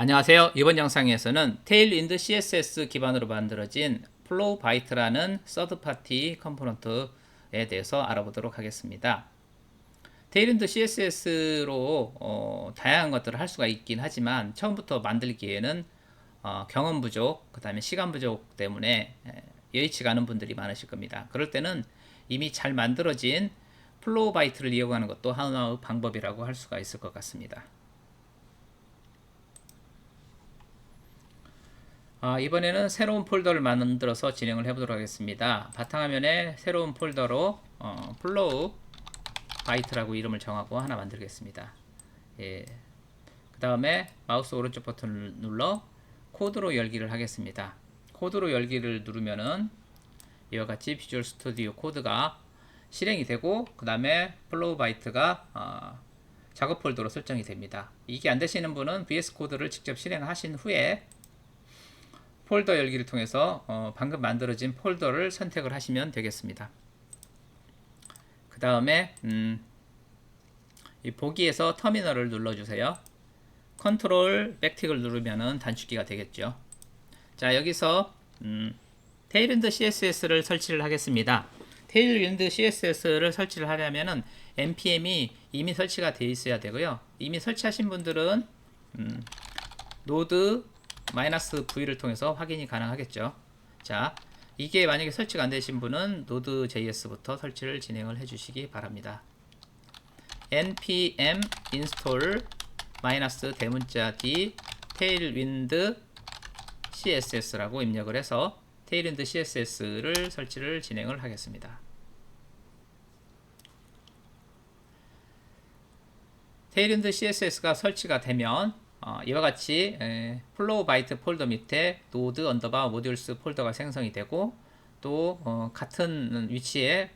안녕하세요. 이번 영상에서는 테일윈드 CSS 기반으로 만들어진 플로우바이트라는 서드파티 컴포넌트에 대해서 알아보도록 하겠습니다. 테일윈드 CSS로 다양한 것들을 할 수가 있긴 하지만 처음부터 만들기에는 경험 부족, 그 다음에 시간 부족 때문에 여의치가 않은 분들이 많으실 겁니다. 그럴 때는 이미 잘 만들어진 플로우바이트를 이용하는 것도 하나의 방법이라고 할 수가 있을 것 같습니다. 이번에는 새로운 폴더를 만들어서 진행을 해보도록 하겠습니다. 바탕화면에 새로운 폴더로 플로우 바이트라고 이름을 정하고 하나 만들겠습니다. 예. 그 다음에 마우스 오른쪽 버튼을 눌러 코드로 열기를 하겠습니다. 코드로 열기를 누르면은 이와 같이 비주얼 스튜디오 코드가 실행이 되고, 그 다음에 플로우 바이트가 작업 폴더로 설정이 됩니다. 이게 안 되시는 분은 VS 코드를 직접 실행하신 후에 폴더 열기를 통해서 방금 만들어진 폴더를 선택을 하시면 되겠습니다. 그 다음에 이 보기에서 터미널을 눌러주세요. 컨트롤 백틱을 누르면 단축키가 되겠죠. 자, 여기서 테일윈드 CSS를 설치를 하겠습니다. 테일윈드 CSS를 설치를 하려면 npm이 이미 설치가 되어 있어야 되고요. 이미 설치하신 분들은 노드 -v를 통해서 확인이 가능하겠죠. 자, 이게 만약에 설치가 안 되신 분은 Node.js부터 설치를 진행을 해 주시기 바랍니다. npm install 대문자 d tailwind css라고 입력을 해서 테일윈드 CSS를 설치를 진행을 하겠습니다. 테일윈드 CSS가 설치가 되면 이와 같이 플로우 바이트 폴더 밑에 노드 언더바 모듈스 폴더가 생성이 되고, 또 같은 위치에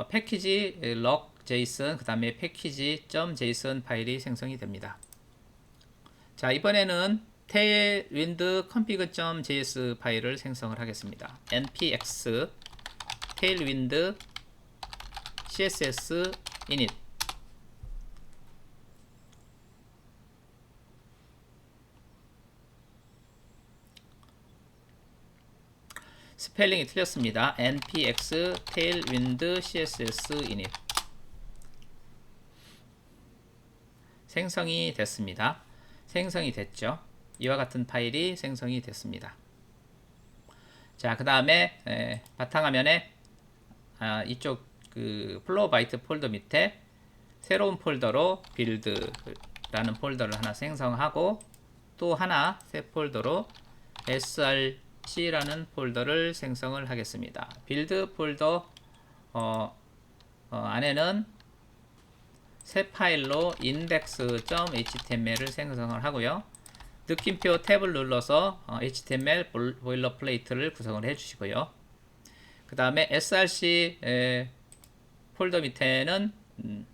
패키지 log json 그 다음에 패키지 .json 파일이 생성이 됩니다. 자, 이번에는 tailwind config.js 파일을 생성을 하겠습니다. npx tailwind css init 스펠링이 틀렸습니다. npx tailwind css init 생성이 됐습니다. 생성이 됐죠. 이와 같은 파일이 생성이 됐습니다. 자, 그 다음에 바탕화면에 이쪽 그 플로우 바이트 폴더 밑에 새로운 폴더로 빌드라는 폴더를 하나 생성하고, 또 하나 새 폴더로 src라는 폴더를 생성을 하겠습니다. 빌드 폴더 안에는 새 파일로 index.html을 생성을 하고요. 느낌표 탭을 눌러서 HTML 보일러플레이트를 구성을 해주시고요. 그 다음에 src 폴더 밑에는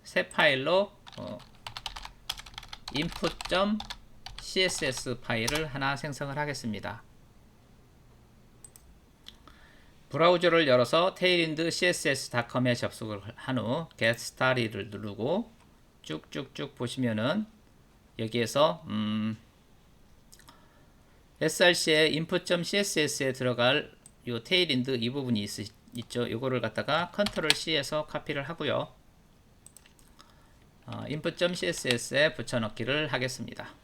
새 파일로 input.css 파일을 하나 생성을 하겠습니다. 브라우저를 열어서 tailwind css.com에 접속을 한 후 get started를 누르고 쭉쭉쭉 보시면은 여기에서 src의 input.css에 들어갈 요 tailwind 이 부분이 있죠. 요거를 갖다가 컨트롤 C에서 카피를 하고요. input.css에 붙여넣기를 하겠습니다.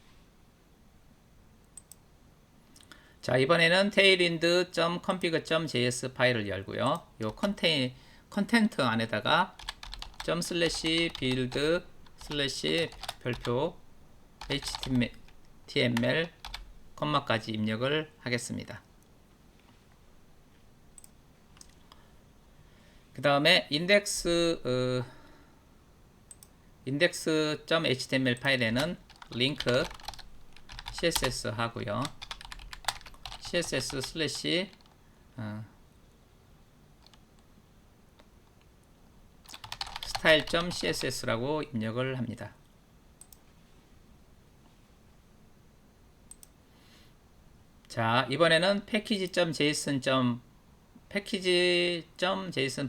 자, 이번에는 tailwind.config.js 파일을 열고요. 요 컨텐트 안에다가 ./build/ 별표 html 컴마까지 입력을 하겠습니다. 그 다음에 index.html 파일에는 link css 하고요. css 슬래시 style.css라고 입력을 합니다. 자, 이번에는 package.json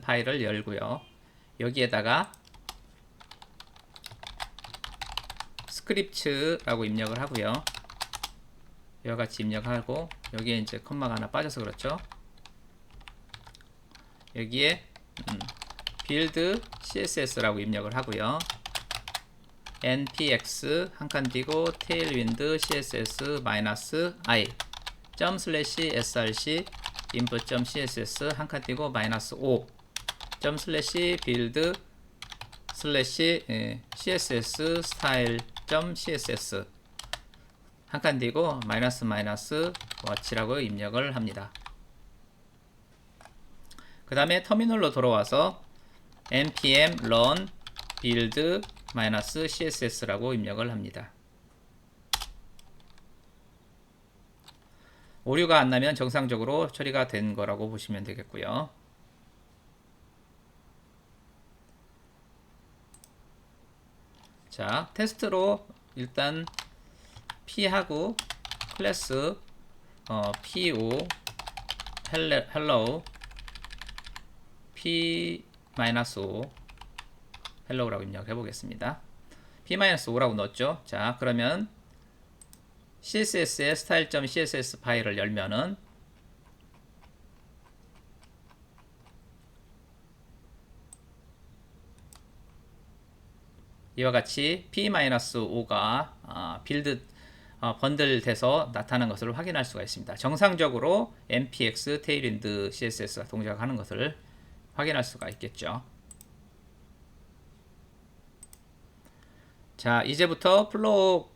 파일을 열고요. 여기에다가 스크립트라고 입력을 하고요. 이와 같이 입력하고 여기에 이제 컴마가 하나 빠져서 그렇죠. 여기에 build css라고 입력을 하고요. npx 한 칸 띄고 tailwind css-i ./src input.css 한 칸 띄고 -5 ./build css style.css 한 칸 띄고 -watch라고 입력을 합니다. 그 다음에 터미널로 돌아와서 npm run build -css라고 입력을 합니다. 오류가 안 나면 정상적으로 처리가 된 거라고 보시면 되겠고요. 자, 테스트로 일단 p하고 클래스 po hello p-5 hello라고 입력해 보겠습니다. p-5라고 넣었죠. 자, 그러면 css의 style.css 파일을 열면은 이와 같이 p-5가 빌드 번들 돼서 나타나는 것을 확인할 수가 있습니다. 정상적으로 npx tailwind css가 동작하는 것을 확인할 수가 있겠죠. 자, 이제부터 플로우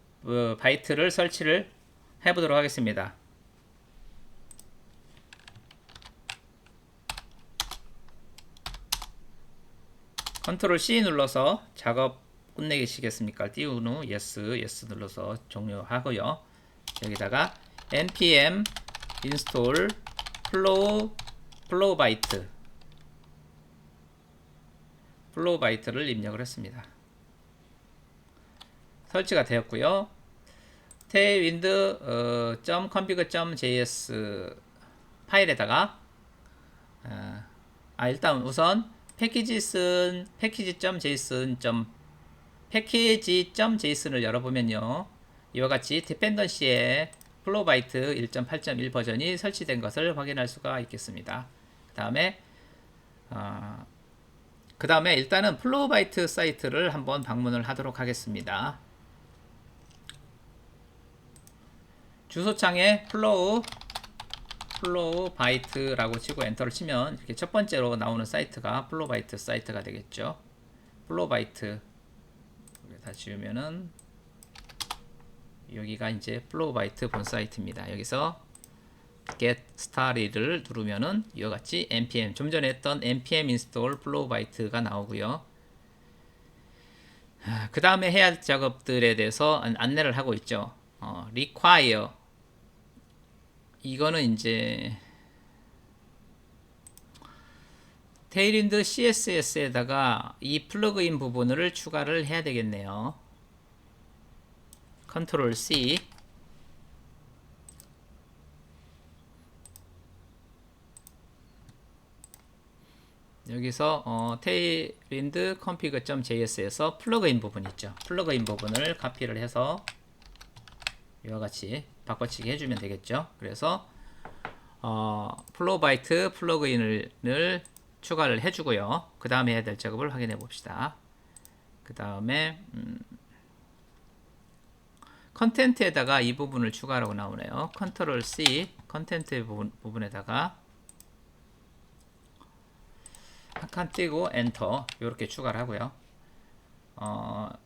바이트를 설치를 해보도록 하겠습니다. 컨트롤 C 눌러서 작업 끝내시겠습니까? 띄운 후 yes 눌러서 종료하고요. 여기다가 npm install flow 바이트를 입력을 했습니다. 설치가 되었고요. tailwind.config.js 파일에다가 일단 우선 package.json을 열어보면요, 이와 같이 디펜던시에 플로우바이트 1.8.1 버전이 설치된 것을 확인할 수가 있겠습니다. 그 다음에 일단은 플로우바이트 사이트를 한번 방문을 하도록 하겠습니다. 주소창에 플로우바이트라고 치고 엔터를 치면 이렇게 첫 번째로 나오는 사이트가 플로우바이트 사이트가 되겠죠. 플로우바이트 다 지우면은 여기가 이제 플로우바이트 본 사이트입니다. 여기서 get started를 누르면은 이와 같이 npm 좀 전에 했던 npm install 플로우바이트가 나오고요. 그 다음에 해야 할 작업들에 대해서 안내를 하고 있죠. require 이거는 이제 테일윈드 CSS에다가 이 플러그인 부분을 추가를 해야 되겠네요. 컨트롤 C 여기서 tailwind config.js에서 플러그인 부분 있죠. 플러그인 부분을 카피를 해서 이와 같이 바꿔치기 해주면 되겠죠. 그래서 플로우바이트 플러그인을 추가를 해주고요. 그 다음에 해야 될 작업을 확인해 봅시다. 그 다음에 컨텐트에다가 이 부분을 추가하라고 나오네요. 컨트롤 C 컨텐트 부분에다가 한 칸 띄고 엔터 이렇게 추가를 하고요.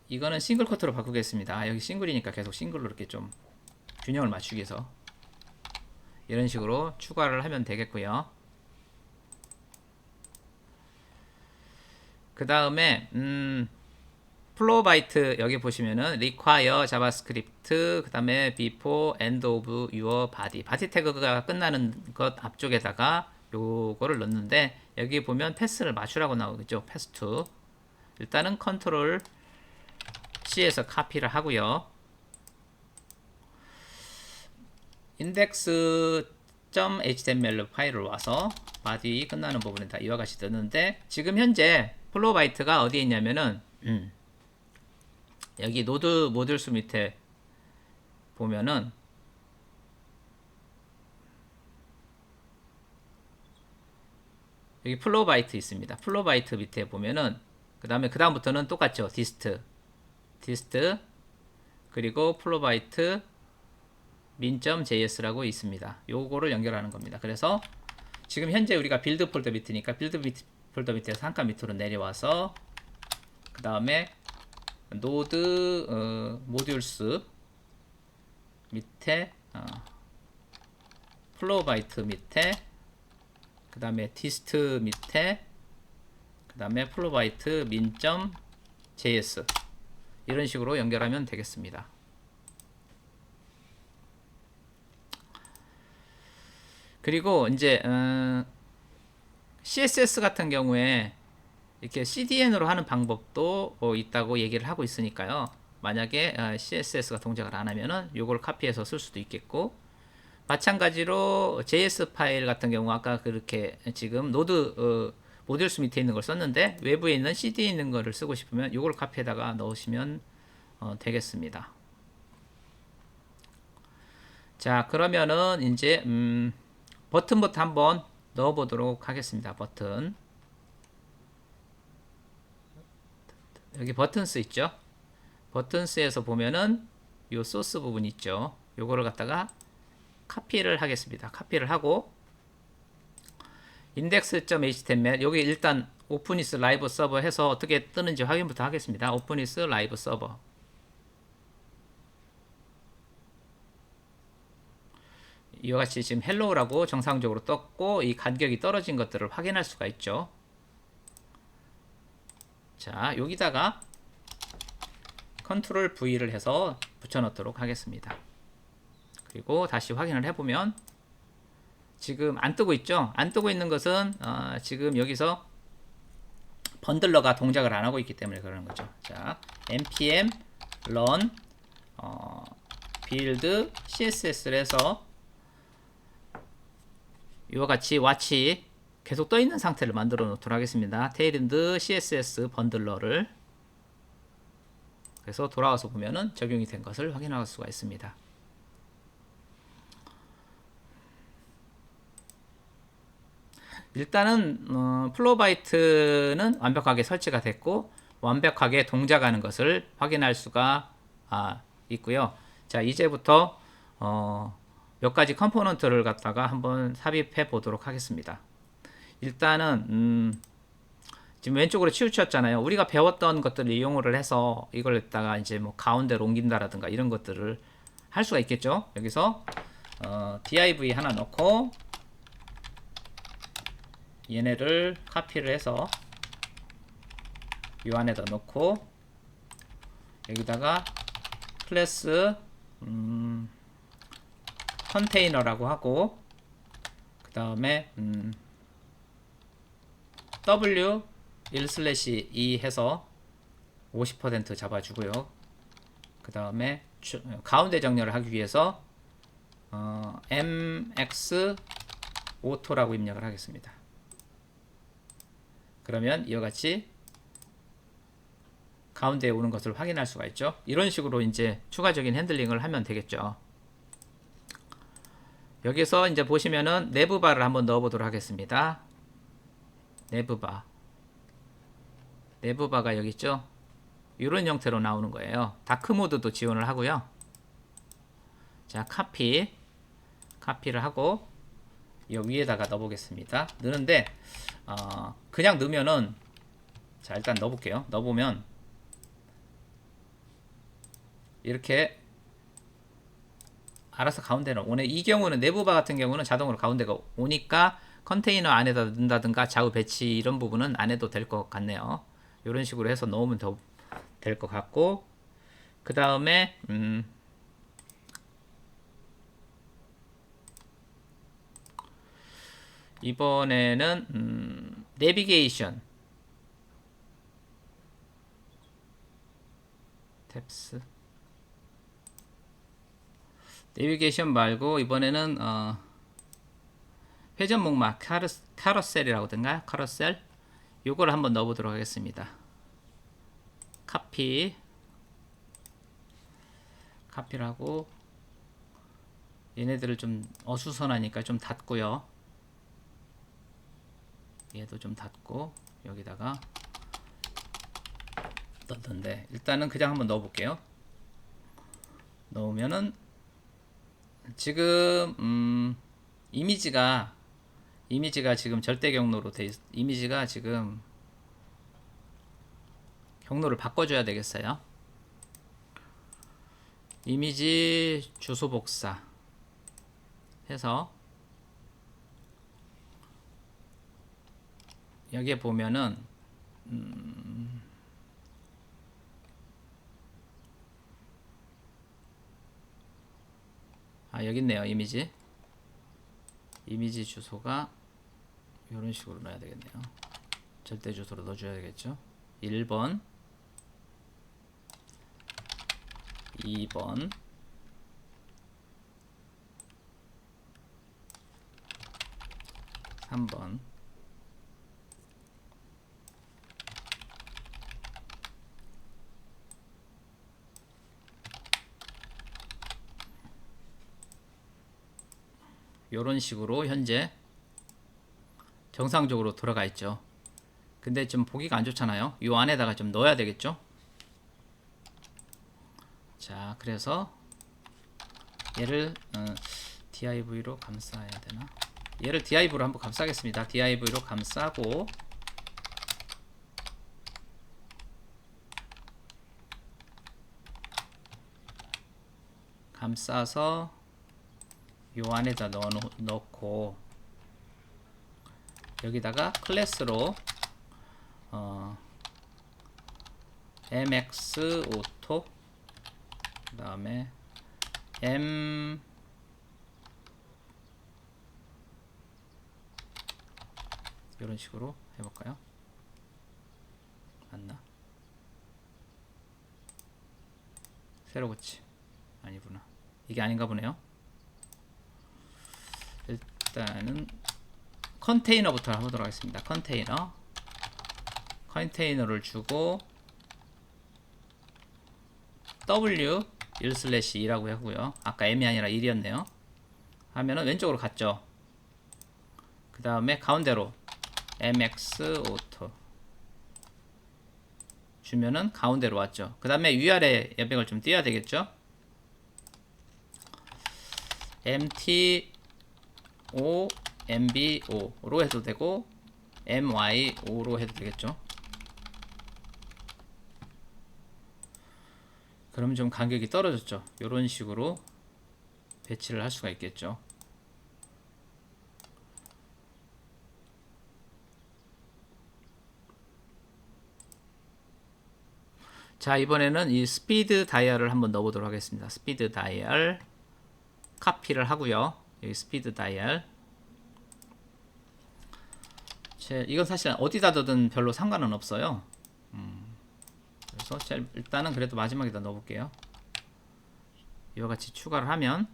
이거는 싱글 커트로 바꾸겠습니다. 여기 싱글이니까 계속 싱글로 이렇게 좀 균형을 맞추기 위해서 이런 식으로 추가를 하면 되겠고요. 그 다음에 플로우바이트 여기 보시면은 require 자바스크립트 그 다음에 before end of your body 태그가 끝나는 것 앞쪽에다가 요거를 넣는데 여기 보면 패스를 맞추라고 나오겠죠. 패스 to 일단은 컨트롤 C에서 카피를 하고요. index.html 파일을 와서 body 끝나는 부분에다 이와 같이 넣는데 지금 현재 플로우바이트가 어디에 있냐면은 여기 노드 모듈수 밑에 보면은 여기 플로바이트 있습니다. 플로바이트 밑에 보면은 그 다음부터는 똑같죠. 디스트 그리고 플로바이트 min.js라고 있습니다. 요거를 연결하는 겁니다. 그래서 지금 현재 우리가 빌드 폴더 밑이니까 폴더 밑에서 한 칸 밑으로 내려와서 그 다음에 노드 모듈스 밑에 플로바이트 밑에 그 다음에 디스트 밑에 그 다음에 플로바이트 min.js 이런 식으로 연결하면 되겠습니다. 그리고 이제 CSS 같은 경우에 이렇게 CDN으로 하는 방법도 있다고 얘기를 하고 있으니까요. 만약에 CSS가 동작을 안 하면은 요걸 카피해서 쓸 수도 있겠고, 마찬가지로 JS 파일 같은 경우 아까 그렇게 지금 노드 모듈스 밑에 있는 걸 썼는데 외부에 있는 CD에 있는 거를 쓰고 싶으면 요걸 카피에다가 넣으시면 되겠습니다. 자, 그러면은 이제 버튼부터 한번 넣어 보도록 하겠습니다. 버튼. 여기 버튼스 있죠? 버튼스에서 보면은 요 소스 부분 있죠? 요거를 갖다가 카피를 하겠습니다. 카피를 하고 index.html 여기 일단 오픈이스 라이브 서버 해서 어떻게 뜨는지 확인부터 하겠습니다. 오픈이스 라이브 서버 이와 같이 지금 헬로우라고 정상적으로 떴고 이 간격이 떨어진 것들을 확인할 수가 있죠. 자, 여기다가 컨트롤 V를 해서 붙여넣도록 하겠습니다. 그리고 다시 확인을 해보면 지금 안 뜨고 있죠. 안 뜨고 있는 것은 지금 여기서 번들러가 동작을 안 하고 있기 때문에 그러는 거죠. 자, npm run build css를 해서 이와 같이 watch 계속 떠 있는 상태를 만들어 놓도록 하겠습니다. 테일인드 css 번들러를 그래서 돌아와서 보면은 적용이 된 것을 확인할 수가 있습니다. 일단은 플로바이트는 완벽하게 설치가 됐고 완벽하게 동작하는 것을 확인할 수가 있고요. 자, 이제부터 몇 가지 컴포넌트를 갖다가 한번 삽입해 보도록 하겠습니다. 일단은 지금 왼쪽으로 치우쳤잖아요. 우리가 배웠던 것들을 이용을 해서 이걸 갖다가 이제 뭐 가운데로 옮긴다라든가 이런 것들을 할 수가 있겠죠. 여기서 div 하나 넣고 얘네를 카피를 해서 이 안에다 넣고 여기다가 클래스 컨테이너라고 하고 그 다음에 w1/2 해서 50% 잡아주고요. 그 다음에 가운데 정렬을 하기 위해서 mx auto라고 입력을 하겠습니다. 그러면 이와 같이 가운데에 오는 것을 확인할 수가 있죠. 이런 식으로 이제 추가적인 핸들링을 하면 되겠죠. 여기서 이제 보시면은 내부바를 한번 넣어 보도록 하겠습니다. 내부바가 여기 있죠. 이런 형태로 나오는 거예요. 다크 모드도 지원을 하고요. 자, 카피를 하고 이 위에다가 넣어 보겠습니다. 넣는데 그냥 넣으면은 자, 일단 넣어 볼게요. 넣어 보면 이렇게 알아서 가운데로 오네. 이 경우는 내부바 같은 경우는 자동으로 가운데가 오니까 컨테이너 안에다 넣는다든가 좌우 배치 이런 부분은 안 해도 될 것 같네요. 이런 식으로 해서 넣으면 더 될 것 같고 그 다음에 이번에는 내비게이션 탭스 내비게이션 말고 이번에는 회전 목마 카루셀이라고든가 카루셀 요거를 한번 넣어보도록 하겠습니다. 카피를 하고 얘네들을 좀 어수선하니까 좀 닫고요. 얘도 좀 닫고 여기다가 넣던데 일단은 그냥 한번 넣어 볼게요. 넣으면은 지금 이미지가 지금 절대 경로로 돼 이미지가 지금 경로를 바꿔줘야 되겠어요. 이미지 주소 복사 해서 여기에 보면은 여기 있네요. 이미지 주소가 이런 식으로 넣어야 되겠네요. 절대 주소로 넣어줘야 되겠죠. 1번 2번 3번 이런 식으로 현재 정상적으로 돌아가 있죠. 근데 좀 보기가 안 좋잖아요. 이 안에다가 좀 넣어야 되겠죠. 자, 그래서 얘를 div로 감싸야 되나? 얘를 div로 한번 감싸겠습니다. div로 감싸고 감싸서 요 안에다 넣고 여기다가 클래스로 mx auto 그 다음에 m 이런 식으로 해볼까요? 맞나? 새로 고치 아니구나. 이게 아닌가 보네요. 일단은 컨테이너부터 해보도록 하겠습니다. 컨테이너를 주고 w 1/2라고 하고요. 아까 m이 아니라 1이었네요. 하면은 왼쪽으로 갔죠. 그 다음에 가운데로 mx auto 주면은 가운데로 왔죠. 그 다음에 위아래 여백을 좀 띄워야 되겠죠. mto mbo.로 해도 되고 myo.로 해도 되겠죠. 그럼 좀 간격이 떨어졌죠. 이런 식으로 배치를 할 수가 있겠죠. 자, 이번에는 이 스피드 다이얼을 한번 넣어보도록 하겠습니다. 스피드 다이얼 카피를 하고요. 여기 스피드 다이얼 이건 사실 어디다 둬든 별로 상관은 없어요. 그래서 일단은 그래도 마지막에다 넣어볼게요. 이와 같이 추가를 하면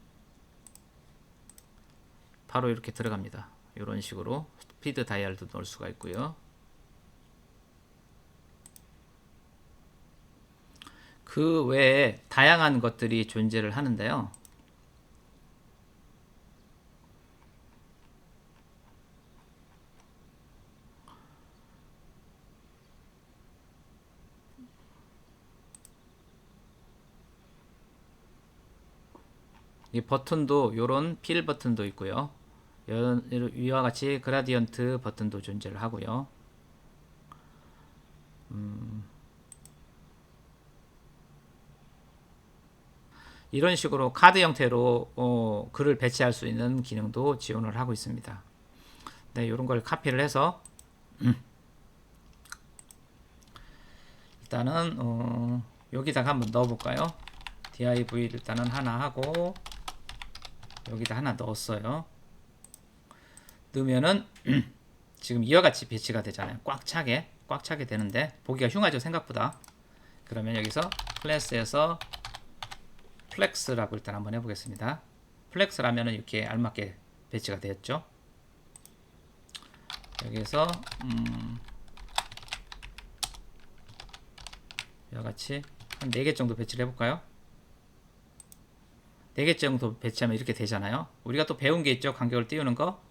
바로 이렇게 들어갑니다. 이런 식으로 스피드 다이얼도 넣을 수가 있고요. 그 외에 다양한 것들이 존재를 하는데요. 이 버튼도 요런 필 버튼도 있고요. 위와 같이 그라디언트 버튼도 존재를 하고요. 이런 식으로 카드 형태로 글을 배치할 수 있는 기능도 지원을 하고 있습니다. 네, 이런 걸 카피를 해서 일단은 여기다가 한번 넣어볼까요? div 일단은 하나 하고 여기다 하나 넣었어요. 넣으면은 지금 이와 같이 배치가 되잖아요. 꽉 차게 되는데 보기가 흉하죠, 생각보다. 그러면 여기서 클래스에서 플렉스라고 일단 한번 해보겠습니다. 플렉스라면은 이렇게 알맞게 배치가 되었죠. 여기서 이와 같이 한 4개 정도 배치를 해볼까요? 4개 정도 배치하면 이렇게 되잖아요. 우리가 또 배운 게 있죠. 간격을 띄우는 거.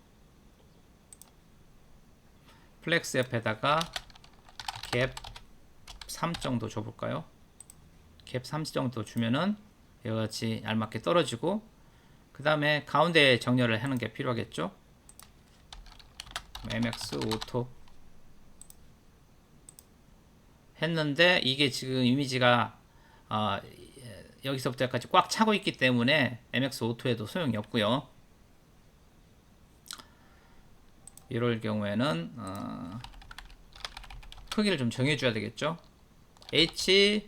플렉스 옆에다가 갭 3 정도 줘볼까요? 갭 3 정도 주면은 이같이 알맞게 떨어지고, 그 다음에 가운데 정렬을 하는 게 필요하겠죠. MX 오토 했는데 이게 지금 이미지가 여기서부터 여기까지 꽉 차고 있기 때문에 MX 오토에도 소용이 없고요. 이럴 경우에는 크기를 좀 정해줘야 되겠죠. H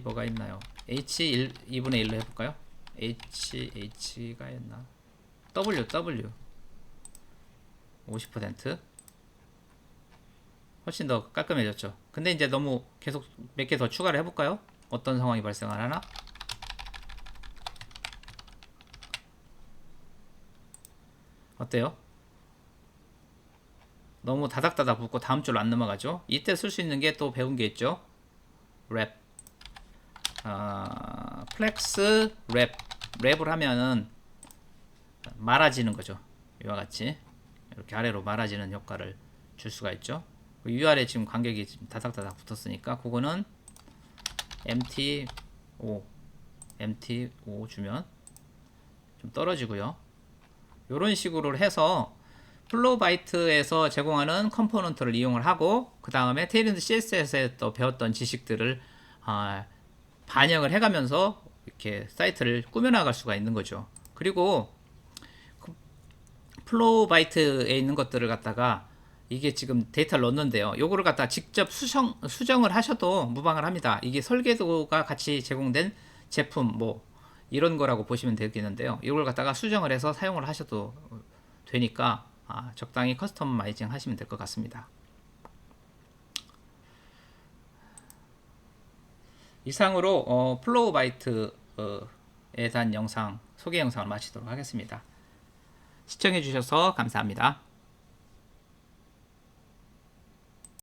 뭐가 있나요? H 2분의 1로 해볼까요? H가 있나? W 50% 훨씬 더 깔끔해졌죠. 근데 이제 너무 계속 몇 개 더 추가를 해볼까요? 어떤 상황이 발생하나? 어때요? 너무 다닥다닥 붙고 다음 줄로 안 넘어가죠. 이때 쓸 수 있는 게 또 배운 게 있죠. 랩, 플렉스 랩을 하면은 말아지는 거죠. 이와 같이 이렇게 아래로 말아지는 효과를 줄 수가 있죠. 위아래 지금 간격이 지금 다닥다닥 붙었으니까 그거는 MT5 주면 좀 떨어지고요. 이런 식으로 해서 플로우바이트에서 제공하는 컴포넌트를 이용을 하고, 그 다음에 테일윈드 CSS에 또 배웠던 지식들을 반영을 해가면서 이렇게 사이트를 꾸며나갈 수가 있는 거죠. 그리고 플로우바이트에 있는 것들을 갖다가 이게 지금 데이터를 넣는데요. 요거를 갖다 직접 수정을 하셔도 무방을 합니다. 이게 설계도가 같이 제공된 제품 뭐 이런 거라고 보시면 되겠는데요. 이걸 갖다가 수정을 해서 사용을 하셔도 되니까 적당히 커스터마이징 하시면 될 것 같습니다. 이상으로 플로우바이트에 대한 영상 소개 영상을 마치도록 하겠습니다. 시청해 주셔서 감사합니다.